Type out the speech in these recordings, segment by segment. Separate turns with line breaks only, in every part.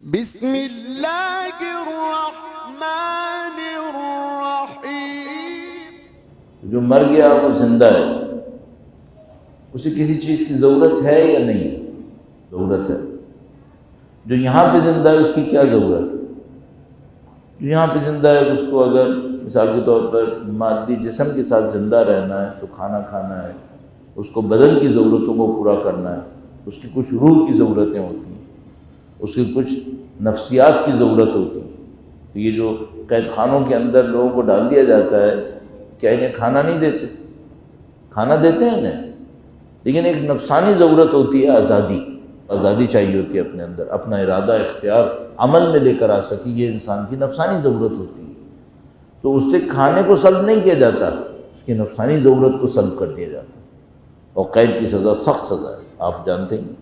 بسم اللہ الرحمن الرحیم۔
جو مر گیا وہ زندہ ہے، اسے کسی چیز کی ضرورت ہے یا نہیں؟ ضرورت ہے۔ جو یہاں پہ زندہ ہے اس کی کیا ضرورت ہے؟ جو یہاں پہ زندہ ہے اس کو اگر مثال کے طور پر مادی جسم کے ساتھ زندہ رہنا ہے تو کھانا کھانا ہے، اس کو بدن کی ضرورتوں کو پورا کرنا ہے، اس کی کچھ روح کی ضرورتیں ہوتی ہیں، اس کی کچھ نفسیات کی ضرورت ہوتی ہے۔ تو یہ جو قید خانوں کے اندر لوگوں کو ڈال دیا جاتا ہے، کیا انہیں کھانا نہیں دیتے؟ کھانا دیتے ہیں انہیں، لیکن ایک نفسانی ضرورت ہوتی ہے، آزادی چاہیے ہوتی ہے اپنے اندر، اپنا ارادہ اختیار عمل میں لے کر آ سکے، یہ انسان کی نفسانی ضرورت ہوتی ہے۔ تو اس سے کھانے کو سلب نہیں کیا جاتا، اس کی نفسانی ضرورت کو سلب کر دیا جاتا ہے، اور قید کی سزا سخت سزا ہے، آپ جانتے ہیں۔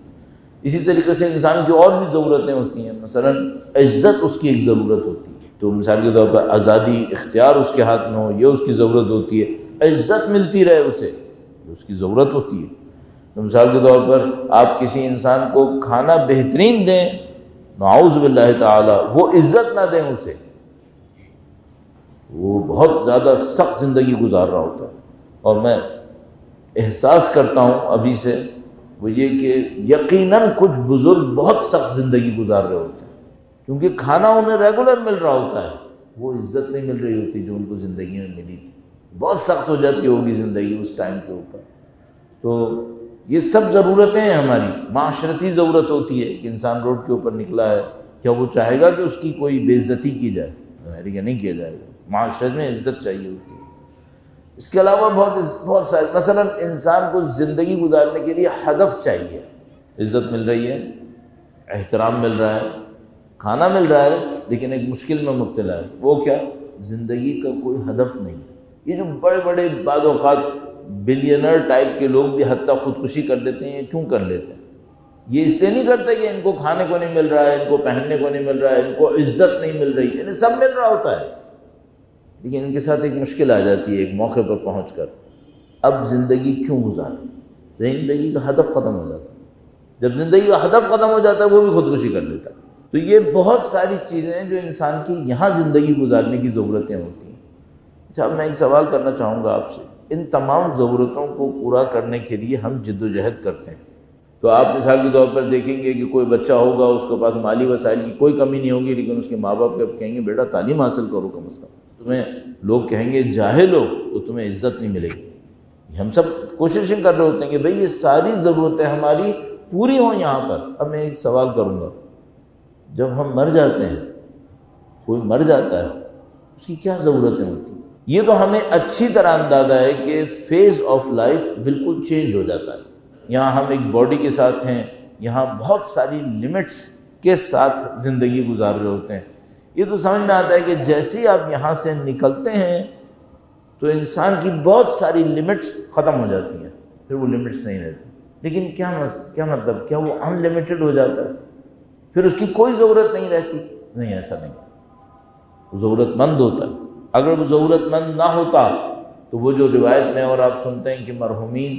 اسی طریقے سے انسان کی اور بھی ضرورتیں ہوتی ہیں، مثلا عزت اس کی ایک ضرورت ہوتی ہے، تو مثال کے طور پر آزادی اختیار اس کے ہاتھ میں ہو، یہ اس کی ضرورت ہوتی ہے۔ عزت ملتی رہے اسے، یہ اس کی ضرورت ہوتی ہے۔ تو مثال کے طور پر آپ کسی انسان کو کھانا بہترین دیں، نعوذ باللہ تعالی، وہ عزت نہ دیں اسے، وہ بہت زیادہ سخت زندگی گزار رہا ہوتا ہے۔ اور میں احساس کرتا ہوں ابھی سے، وہ یہ کہ یقیناً کچھ بزرگ بہت سخت زندگی گزار رہے ہوتے ہیں، کیونکہ کھانا انہیں ریگولر مل رہا ہوتا ہے، وہ عزت نہیں مل رہی ہوتی جو ان کو زندگی میں ملی تھی، بہت سخت ہو جاتی ہوگی زندگی اس ٹائم کے اوپر۔ تو یہ سب ضرورتیں ہیں ہماری، معاشرتی ضرورت ہوتی ہے کہ انسان روڈ کے اوپر نکلا ہے، کیا وہ چاہے گا کہ اس کی کوئی بے عزتی کی جائے؟ ظاہر ہے نہیں کیا جائے گا، معاشرت میں عزت چاہیے ہوتی ہے۔ اس کے علاوہ بہت سارے، مثلا انسان کو زندگی گزارنے کے لیے ہدف چاہیے، عزت مل رہی ہے، احترام مل رہا ہے، کھانا مل رہا ہے، لیکن ایک مشکل میں مبتلا ہے، وہ کیا؟ زندگی کا کوئی ہدف نہیں۔ یہ جو بڑے بڑے بعض اوقات بلینر ٹائپ کے لوگ بھی حتیٰ خودکشی کر لیتے ہیں، یہ کیوں کر لیتے ہیں؟ یہ اس لیے نہیں کرتے کہ ان کو کھانے کو نہیں مل رہا ہے، ان کو پہننے کو نہیں مل رہا ہے، ان کو عزت نہیں مل رہی، انہیں سب مل رہا ہوتا ہے، لیکن ان کے ساتھ ایک مشکل آ جاتی ہے ایک موقع پر پہنچ کر، اب زندگی کیوں گزاریں؟ زندگی کا ہدف ختم ہو جاتا ہے، جب زندگی کا ہدف ختم ہو جاتا ہے وہ بھی خودکشی کر لیتا ہے۔ تو یہ بہت ساری چیزیں ہیں جو انسان کی یہاں زندگی گزارنے کی ضرورتیں ہوتی ہیں۔ اچھا، اب میں ایک سوال کرنا چاہوں گا آپ سے، ان تمام ضرورتوں کو پورا کرنے کے لیے ہم جد و جہد کرتے ہیں، تو آپ مثال کے طور پر دیکھیں گے کہ کوئی بچہ ہوگا، اس کے پاس مالی وسائل کی کوئی کمی نہیں ہوگی، لیکن اس کے ماں باپ کہیں گے بیٹا تعلیم حاصل کرو کم از کم، تمہیں لوگ کہیں گے جاہل ہو تو تمہیں عزت نہیں ملے گی۔ ہم سب کوششیں کر رہے ہوتے ہیں کہ بھئی یہ ساری ضرورتیں ہماری پوری ہوں یہاں پر۔ اب میں ایک سوال کروں گا، جب ہم مر جاتے ہیں، کوئی مر جاتا ہے، اس کی کیا ضرورتیں ہوتی ہیں؟ یہ تو ہمیں اچھی طرح اندازہ ہے کہ فیز آف لائف بالکل چینج ہو جاتا ہے۔ یہاں ہم ایک باڈی کے ساتھ ہیں، یہاں بہت ساری لمٹس کے ساتھ زندگی گزار رہے ہوتے ہیں۔ یہ تو سمجھ میں آتا ہے کہ جیسے ہی آپ یہاں سے نکلتے ہیں تو انسان کی بہت ساری لمٹس ختم ہو جاتی ہیں، پھر وہ لمٹس نہیں رہتی۔ لیکن کیا مطلب؟ کیا وہ ان لمیٹڈ ہو جاتا ہے؟ پھر اس کی کوئی ضرورت نہیں رہتی؟ نہیں، ایسا نہیں، وہ ضرورت مند ہوتا ہے۔ اگر وہ ضرورت مند نہ ہوتا تو وہ جو روایت میں اور آپ سنتے ہیں کہ مرحومین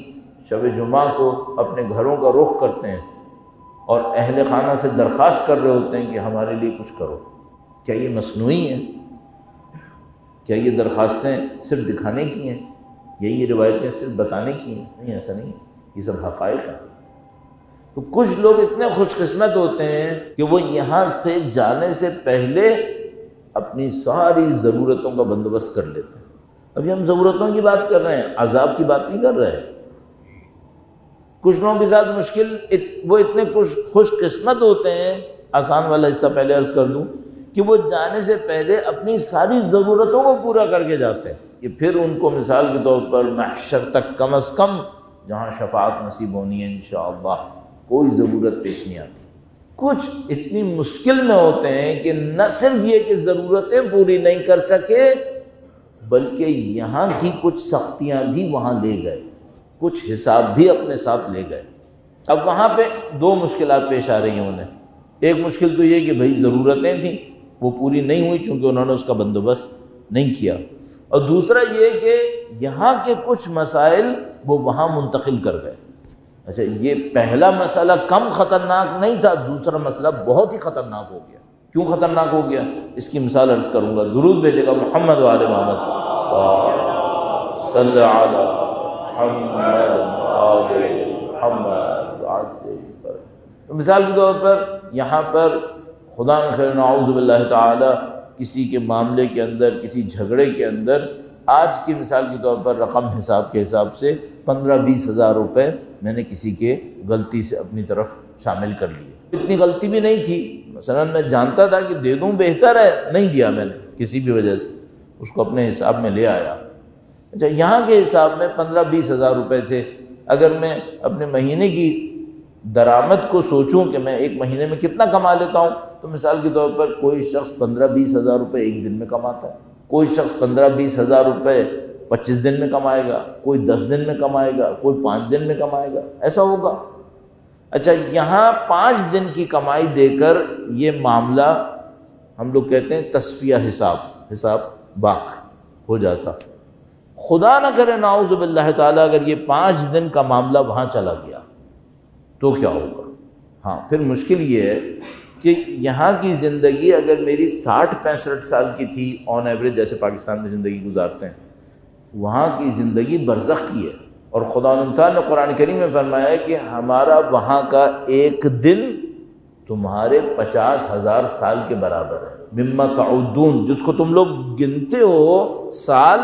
شب جمعہ کو اپنے گھروں کا رخ کرتے ہیں اور اہل خانہ سے درخواست کر رہے ہوتے ہیں کہ ہمارے لیے کچھ کرو، کیا یہ مصنوعی ہے؟ کیا یہ درخواستیں صرف دکھانے کی ہیں، یا یہ روایتیں صرف بتانے کی ہیں؟ نہیں، ایسا نہیں، یہ سب حقائق ہیں۔ تو کچھ لوگ اتنے خوش قسمت ہوتے ہیں کہ وہ یہاں پہ جانے سے پہلے اپنی ساری ضرورتوں کا بندوبست کر لیتے ہیں۔ ابھی ہم ضرورتوں کی بات کر رہے ہیں، عذاب کی بات نہیں کر رہے۔ کچھ لوگوں کے ساتھ مشکل، وہ اتنے خوش قسمت ہوتے ہیں، آسان والا حصہ پہلے عرض کر دوں، کہ وہ جانے سے پہلے اپنی ساری ضرورتوں کو پورا کر کے جاتے ہیں کہ پھر ان کو مثال کے طور پر محشر تک کم از کم جہاں شفاعت نصیب ہونی ہے انشاءاللہ کوئی ضرورت پیش نہیں آتی۔ کچھ اتنی مشکل میں ہوتے ہیں کہ نہ صرف یہ کہ ضرورتیں پوری نہیں کر سکے، بلکہ یہاں کی کچھ سختیاں بھی وہاں لے گئے، کچھ حساب بھی اپنے ساتھ لے گئے۔ اب وہاں پہ دو مشکلات پیش آ رہی ہیں انہیں۔ ایک مشکل تو یہ کہ بھئی ضرورتیں تھیں، وہ پوری نہیں ہوئی چونکہ انہوں نے اس کا بندوبست نہیں کیا، اور دوسرا یہ کہ یہاں کے کچھ مسائل وہ وہاں منتقل کر گئے۔ اچھا یہ پہلا مسئلہ کم خطرناک نہیں تھا، دوسرا مسئلہ بہت ہی خطرناک ہو گیا۔ کیوں خطرناک ہو گیا؟ اس کی مثال عرض کروں گا۔ درود بھیجے گا محمد و آل محمد، صلی علی محمد آل محمد۔ تو مثال کے طور پر یہاں پر خدا نخیر نعوذ باللہ تعالی کسی کے معاملے کے اندر، کسی جھگڑے کے اندر، آج کی مثال کے طور پر رقم حساب کے حساب سے 15-20 ہزار روپے میں نے کسی کے غلطی سے اپنی طرف شامل کر لیے۔ اتنی غلطی بھی نہیں تھی، مثلا میں جانتا تھا کہ دے دوں بہتر ہے، نہیں دیا میں نے کسی بھی وجہ سے، اس کو اپنے حساب میں لے آیا۔ اچھا یہاں کے حساب میں 15-20 ہزار روپے تھے۔ اگر میں اپنے مہینے کی درآمد کو سوچوں کہ میں ایک مہینے میں کتنا کما لیتا ہوں، تو مثال کے طور پر کوئی شخص 15-20 ہزار روپے ایک دن میں کماتا ہے، کوئی شخص 15-20 ہزار روپے 25 دن میں کمائے گا، کوئی 10 دن میں کمائے گا، کوئی 5 دن میں کمائے گا، ایسا ہوگا۔ اچھا یہاں 5 دن کی کمائی دے کر یہ معاملہ ہم لوگ کہتے ہیں تصفیہ حساب باق ہو جاتا۔ خدا نہ کرے نعوذ باللہ تعالیٰ اگر یہ 5 دن کا معاملہ وہاں چلا گیا تو کیا ہوگا؟ ہاں پھر مشکل یہ ہے کہ یہاں کی زندگی اگر میری 60-65 سال کی تھی آن ایوریج، جیسے پاکستان میں زندگی گزارتے ہیں، وہاں کی زندگی برزخ کی ہے۔ اور خدا تعالیٰ نے قرآن کریم میں فرمایا ہے کہ ہمارا وہاں کا ایک دن تمہارے 50,000 سال کے برابر ہے۔ مما تعدون، جس کو تم لوگ گنتے ہو سال،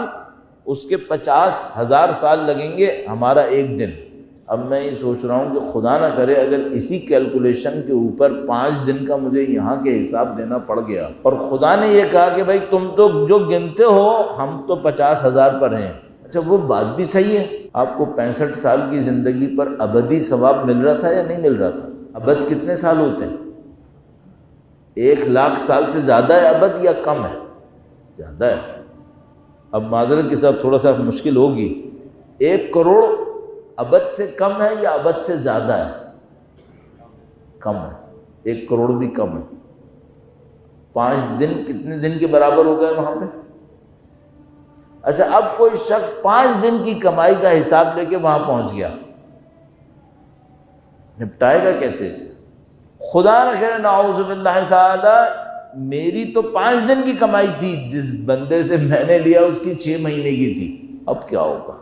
اس کے 50,000 سال لگیں گے ہمارا ایک دن۔ اب میں یہ سوچ رہا ہوں کہ خدا نہ کرے اگر اسی کیلکولیشن کے اوپر 5 دن کا مجھے یہاں کے حساب دینا پڑ گیا، اور خدا نے یہ کہا کہ بھائی تم تو جو گنتے ہو ہم تو 50,000 پر ہیں۔ اچھا وہ بات بھی صحیح ہے، آپ کو 65 سال کی زندگی پر ابدی ثواب مل رہا تھا یا نہیں مل رہا تھا؟ ابد کتنے سال ہوتے ہیں؟ 1,00,000 سال سے زیادہ ہے ابد یا کم ہے؟ زیادہ ہے۔ اب معذرت کے ساتھ تھوڑا سا مشکل ہوگی، 1 کروڑ ابد سے کم ہے یا ابد سے زیادہ ہے؟ کم ہے، 1 کروڑ بھی کم ہے۔ 5 دن کتنے دن کے برابر ہو گئے وہاں پہ؟ اچھا اب کوئی شخص 5 دن کی کمائی کا حساب لے کے وہاں پہنچ گیا، نپٹائے گا کیسے اسے؟ خدا نہ کرے نعوذ باللہ تعالی میری تو 5 دن کی کمائی تھی، جس بندے سے میں نے لیا اس کی 6 مہینے کی تھی، اب کیا ہوگا؟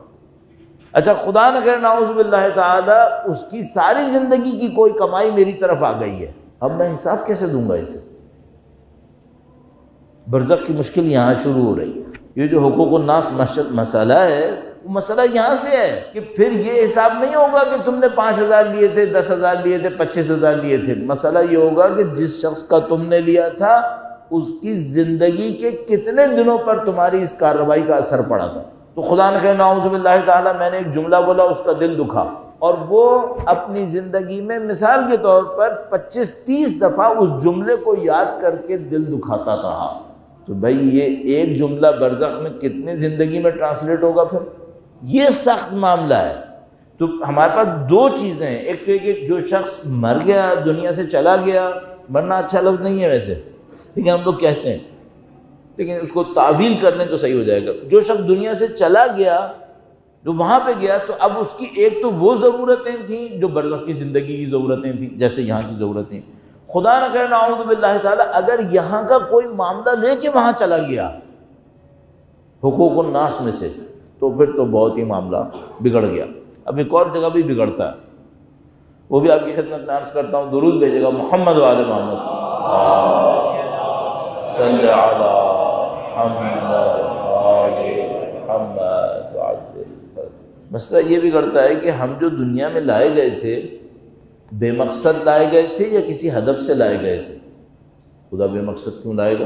اچھا خدا نہ کرے نعوذ باللہ تعالی اس کی ساری زندگی کی کوئی کمائی میری طرف آ گئی ہے، اب میں حساب کیسے دوں گا اسے؟ برزخ کی مشکل یہاں شروع ہو رہی ہے۔ یہ جو حقوق الناس مسئلہ ہے، وہ مسئلہ یہاں سے ہے کہ پھر یہ حساب نہیں ہوگا کہ تم نے 5,000 لیے تھے، 10,000 لیے تھے، 25,000 لیے تھے۔ مسئلہ یہ ہوگا کہ جس شخص کا تم نے لیا تھا اس کی زندگی کے کتنے دنوں پر تمہاری اس کارروائی کا اثر پڑا تھا۔ تو خدا نہ کرے نعوذ باللہ تعالیٰ میں نے ایک جملہ بولا، اس کا دل دکھا، اور وہ اپنی زندگی میں مثال کے طور پر 25-30 دفعہ اس جملے کو یاد کر کے دل دکھاتا رہا، تو بھائی یہ ایک جملہ برزخ میں کتنے زندگی میں ٹرانسلیٹ ہوگا؟ پھر یہ سخت معاملہ ہے۔ تو ہمارے پاس 2 چیزیں ہیں، ایک تو یہ کہ جو شخص مر گیا، دنیا سے چلا گیا، مرنا اچھا لفظ نہیں ہے ویسے، لیکن ہم لوگ کہتے ہیں، لیکن اس کو تعویل کرنے تو صحیح ہو جائے گا۔ جو شخص دنیا سے چلا گیا، جو وہاں پہ گیا، تو اب اس کی ایک تو وہ ضرورتیں تھیں جو برزخ کی زندگی کی ضرورتیں تھیں، جیسے یہاں کی ضرورتیں۔ خدا نہ کرے نعوذ باللہ تعالیٰ اگر یہاں کا کوئی معاملہ لے کے وہاں چلا گیا حقوق الناس میں سے، تو پھر تو بہت ہی معاملہ بگڑ گیا۔ اب ایک اور جگہ بھی بگڑتا ہے، وہ بھی آپ کی خدمت میں عرض کرتا ہوں۔ درود بھیجے گا محمد و آل محمد، صلی علی محمد آل محمد۔ مسئلہ یہ بگڑتا ہے کہ ہم جو دنیا میں لائے گئے تھے بے مقصد لائے گئے تھے یا کسی ہدف سے لائے گئے تھے؟ خدا بے مقصد کیوں لائے گا؟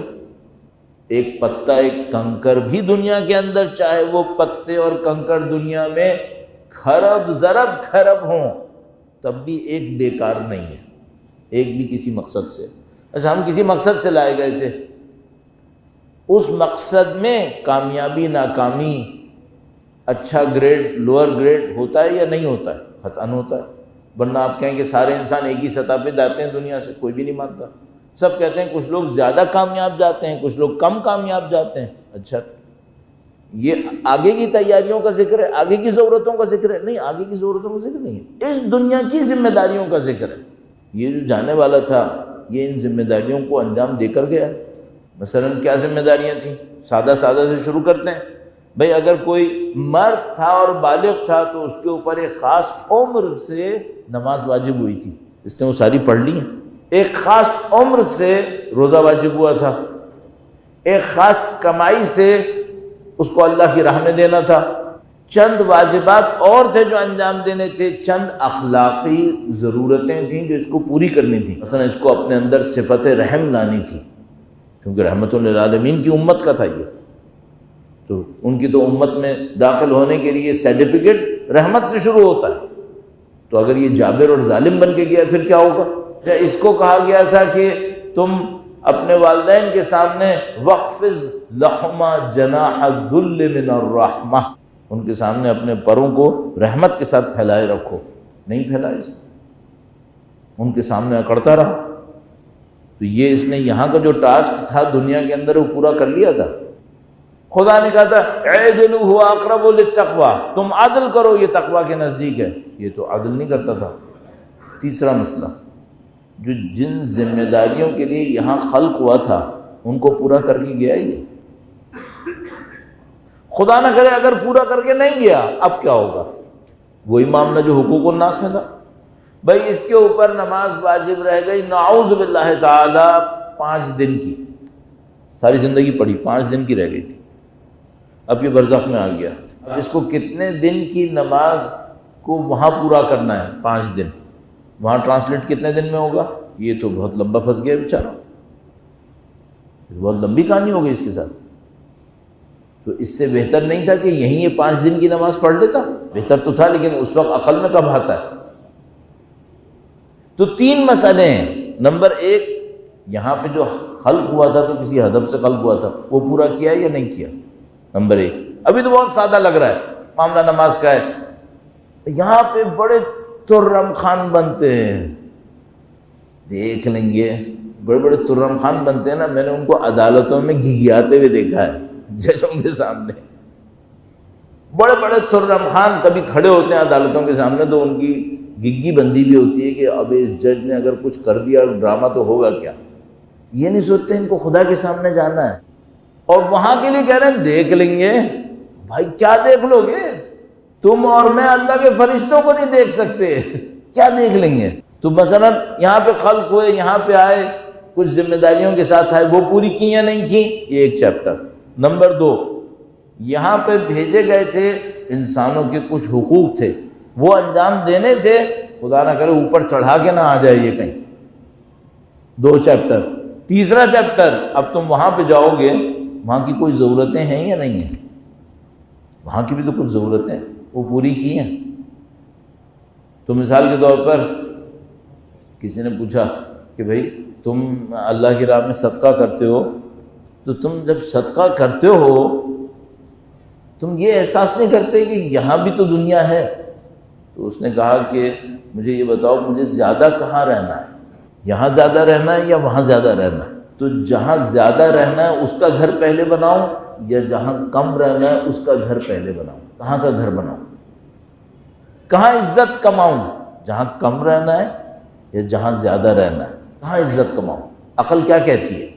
ایک پتا، ایک کنکر بھی دنیا کے اندر، چاہے وہ پتے اور کنکر دنیا میں کھرب ضرب کھرب ہوں، تب بھی ایک بیکار نہیں ہے، ایک بھی کسی مقصد سے۔ اچھا ہم کسی مقصد سے لائے گئے تھے، اس مقصد میں کامیابی ناکامی، اچھا گریڈ لوور گریڈ ہوتا ہے یا نہیں ہوتا ہے؟ قطعاً ہوتا ہے، ورنہ آپ کہیں کہ سارے انسان ایک ہی سطح پہ جاتے ہیں دنیا سے، کوئی بھی نہیں مانتا۔ سب کہتے ہیں کچھ لوگ زیادہ کامیاب جاتے ہیں، کچھ لوگ کم کامیاب جاتے ہیں۔ اچھا یہ آگے کی تیاریوں کا ذکر ہے، آگے کی ضرورتوں کا ذکر ہے؟ نہیں، آگے کی ضرورتوں کا ذکر نہیں ہے، اس دنیا کی ذمہ داریوں کا ذکر ہے۔ یہ جو جانے والا تھا یہ ان ذمہ داریوں کو انجام دے کر گیا۔ مثلا کیا ذمہ داریاں تھیں؟ سادہ سے شروع کرتے ہیں۔ بھئی اگر کوئی مرد تھا اور بالغ تھا تو اس کے اوپر ایک خاص عمر سے نماز واجب ہوئی تھی، اس نے وہ ساری پڑھ لی ہیں۔ ایک خاص عمر سے روزہ واجب ہوا تھا، ایک خاص کمائی سے اس کو اللہ کی راہ میں دینا تھا۔ چند واجبات اور تھے جو انجام دینے تھے، چند اخلاقی ضرورتیں تھیں جو اس کو پوری کرنی تھیں۔ مثلا اس کو اپنے اندر صفت رحم لانی تھی، کیونکہ رحمت للعالمین کی امت کا تھا یہ، تو ان کی تو امت میں داخل ہونے کے لیے سرٹیفکیٹ رحمت سے شروع ہوتا ہے۔ تو اگر یہ جابر اور ظالم بن کے گیا پھر کیا ہوگا؟ اس کو کہا گیا تھا کہ تم اپنے والدین کے سامنے وَخْفِضْ لَهُمَا جَنَاحَ الذُّلِّ مِنَ الرَّحْمَةِ، ان کے سامنے اپنے پروں کو رحمت کے ساتھ پھیلائے رکھو۔ نہیں پھیلائے اس نے، ان کے سامنے اکڑتا رہا۔ تو یہ اس نے یہاں کا جو ٹاسک تھا دنیا کے اندر وہ پورا کر لیا تھا۔ خدا نے کہا تھا اعدلوا هو اقرب للتقوی، تم عدل کرو یہ تقوی کے نزدیک ہے، یہ تو عدل نہیں کرتا تھا۔ تیسرا مسئلہ، جو جن ذمہ داریوں کے لیے یہاں خلق ہوا تھا ان کو پورا کر کے گیا ہی، خدا نہ کرے اگر پورا کر کے نہیں گیا اب کیا ہوگا؟ وہی معاملہ جو حقوق الناس میں تھا۔ بھائی اس کے اوپر نماز واجب رہ گئی نعوذ باللہ تعالی 5 دن کی، ساری زندگی پڑھی 5 دن کی رہ گئی تھی، اب یہ برزخ میں آ گیا۔ اب اس کو کتنے دن کی نماز کو وہاں پورا کرنا ہے؟ 5 دن، وہاں ٹرانسلیٹ کتنے دن میں ہوگا؟ یہ تو بہت لمبا پھنس گیا بیچارہ، بہت لمبی کہانی ہو گئی اس کے ساتھ۔ تو اس سے بہتر نہیں تھا کہ یہیں یہ 5 دن کی نماز پڑھ لیتا؟ بہتر تو تھا، لیکن اس وقت عقل میں کب آتا ہے؟ تو 3 مسئلے ہیں۔ نمبر 1، یہاں پہ جو خلق ہوا تھا تو کسی ہدف سے خلق ہوا تھا، وہ پورا کیا یا نہیں کیا؟ نمبر 1۔ ابھی تو بہت سادہ لگ رہا ہے معاملہ نماز کا ہے، یہاں پہ بڑے ترم خان بنتے ہیں، دیکھ لیں گے بڑے بڑے ترم خان بنتے ہیں نا، میں نے ان کو عدالتوں میں گھگھیاتے ہوئے دیکھا ہے ججوں کے سامنے۔ بڑے بڑے ترم خان کبھی کھڑے ہوتے ہیں عدالتوں کے سامنے تو ان کی گگی بندی بھی ہوتی ہے کہ اب اس جج نے اگر کچھ کر دیا ڈرامہ تو ہوگا کیا۔ یہ نہیں سوچتے ان کو خدا کے سامنے جانا ہے، اور وہاں کے لیے کہہ رہے ہیں دیکھ لیں گے۔ بھائی کیا دیکھ لو گے؟ تم اور میں اللہ کے فرشتوں کو نہیں دیکھ سکتے، کیا دیکھ لیں گے؟ تو مثلا یہاں پہ خلق ہوئے، یہاں پہ آئے، کچھ ذمہ داریوں کے ساتھ آئے، وہ پوری کی یا نہیں کی؟ یہ ایک چیپٹر۔ نمبر 2، یہاں پہ بھیجے گئے تھے، انسانوں کے کچھ حقوق تھے وہ انجام دینے تھے، خدا نہ کرے اوپر چڑھا کے نہ آ جائے یہ کہیں۔ 2 چیپٹر۔ تیسرا چیپٹر، اب تم وہاں پہ جاؤ گے، وہاں کی کوئی ضرورتیں ہیں یا نہیں ہیں؟ وہاں کی بھی تو کچھ ضرورتیں وہ پوری کی ہیں۔ تو مثال کے طور پر کسی نے پوچھا کہ بھئی تم اللہ کی راہ میں صدقہ کرتے ہو، تو تم جب صدقہ کرتے ہو تم یہ احساس نہیں کرتے کہ یہاں بھی تو دنیا ہے؟ تو اس نے کہا کہ مجھے یہ بتاؤ مجھے زیادہ کہاں رہنا ہے، یہاں زیادہ رہنا ہے یا وہاں زیادہ رہنا ہے؟ تو جہاں زیادہ رہنا ہے اس کا گھر پہلے بناؤں یا جہاں کم رہنا ہے اس کا گھر پہلے بناؤں؟ کہاں کا گھر بناؤں؟ کہاں عزت کماؤں؟ جہاں کم رہنا ہے یا جہاں زیادہ رہنا ہے؟ کہاں عزت کماؤں؟ عقل کیا کہتی ہے؟